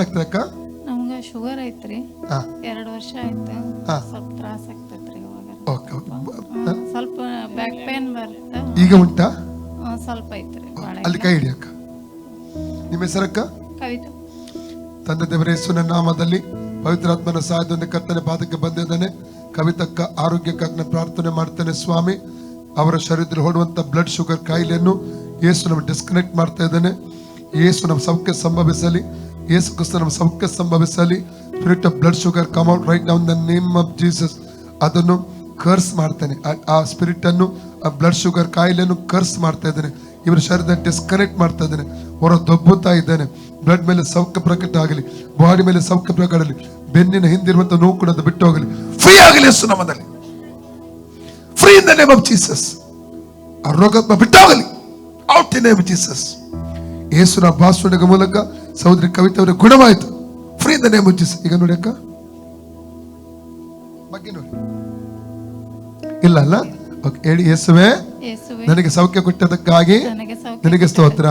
Problem ಆಗ್ತದೆ ಅಕ್ಕ? ನಮ್ಗೆ ಶುಗರ್ ಐತ್ರಿ, ಹಾ 2 ವರ್ಷ ಆಯ್ತು. ಹಾ. ಸ್ವಲ್ಪ ತ್ರಾಸ ಆಗ್ತೈತ್ರಿ ಇವಾಗ. ಓಕೆ ಸ್ವಲ್ಪ ಬ್ಯಾಕ್ ಪೇನ್ ಬರುತ್ತೆ. ಈಗ ಉಂಟಾ? ಸ್ವಲ್ಪ ಐತ್ರಿ, ಭಾಳ ಅಲ್ಲಿ ಕೈ ಹಿಡಿ ಅಕ್ಕ. ನಿಮ್ಮ ಹೆಸರಕ್ಕ? ಕವಿತಾ. ತಂದೆ ದೇವರ ಯೇಸುವಿನ ನಾಮದಲ್ಲಿ ಪವಿತ್ರಾತ್ಮನ ಸಹಾಯದಿಂದ ಕರ್ತನೆ ಪಾದಕ್ಕೆ ಬಂದಿದ್ದಾನೆ. ಕವಿತಕ್ಕ ಆರೋಗ್ಯಕ್ಕಾಗಿ ಪ್ರಾರ್ಥನೆ ಮಾಡ್ತೇನೆ ಸ್ವಾಮಿ. ಅವರ ಶರೀರದಲ್ಲಿ ಹೊಡುವಂತ ಬ್ಲಡ್ ಶುಗರ್ ಕಾಯಿಲೆಯನ್ನು ಯೇಸು ನಮ್ಮ ಡಿಸ್ಕನೆಕ್ಟ್ ಮಾಡ್ತಾ ಇದ್ದಾನೆ. ಯೇಸು ನಮ್ಮ ಸೌಖ್ಯ ಸಂಭವಿಸಲಿ. ಯೇಸು ಕ್ರಿಸ್ತ ನಮ್ಮ ಸೌಖ್ಯ ಸಂಭವಿಸಲಿ. Spirit of blood sugar come out right now in the name of Jesus. ಅದನ್ನು ಕರ್ಸ್ ಮಾಡ್ತೇನೆ. ಆ ಸ್ಪಿರಿಟ್ ಅನ್ನು, ಆ ಬ್ಲಡ್ ಶುಗರ್ ಕಾಯಿಲೆಯನ್ನು ಕರ್ಸ್ ಮಾಡ್ತಾ ಇದ್ದೇನೆ. ಇವರ ಶರೀರದಲ್ಲಿ ಡಿಸ್ಕನೆಕ್ಟ್ ಮಾಡ್ತಾ ಇದ್ದೇನೆ. ಹೊರ ದೊಬ್ಬುತ್ತಾ ಇದ್ದೇನೆ. ಬ್ಲಡ್ ಮೇಲೆ ಸೌಖ್ಯ ಪ್ರಕಟ ಆಗಲಿ, ಬಾಡಿ ಮೇಲೆ ಸೌಖ್ಯ ಪ್ರಕಟ ಆಗಲಿ. ಬೆನ್ನಿನ ಹಿಂದಿರುವಂತ ನೋವು ಕೂಡ ಅದು ಬಿಟ್ಟು ಹೋಗಲಿ. ಫ್ರೀ ಆಗಲಿ ಯೇಸು ನಾಮದಲ್ಲಿ. Free in the name of Jesus. ಆ ರೋಗಾತ್ಮ ಬಿಟ್ಟು ಹೋಗಲಿ. Out in the name of Jesus. ಯೇಸುನ ಭಾಷಣದ ಮೂಲಕ ಸಹೋದರಿ ಕವಿತೆ ಅವರ ಗುಣವಾಯಿತು. Free in the name of Jesus. ಈಗ ನೋಡಿ ಅಕ್ಕ, ಬಗ್ಗೆ ನೋಡಿ. ಇಲ್ಲ ಅಲ್ಲ? ಓಕೆ ಹೇಳಿ. ಯೇಸುವೇ ಯೇಸುವೇ, ನನಗೆ ಸೌಖ್ಯ ಕೊಟ್ಟದಕ್ಕಾಗಿ ನನಗೆ ಸೌಖ್ಯ ನಿನಗೆ ಸ್ತೋತ್ರ.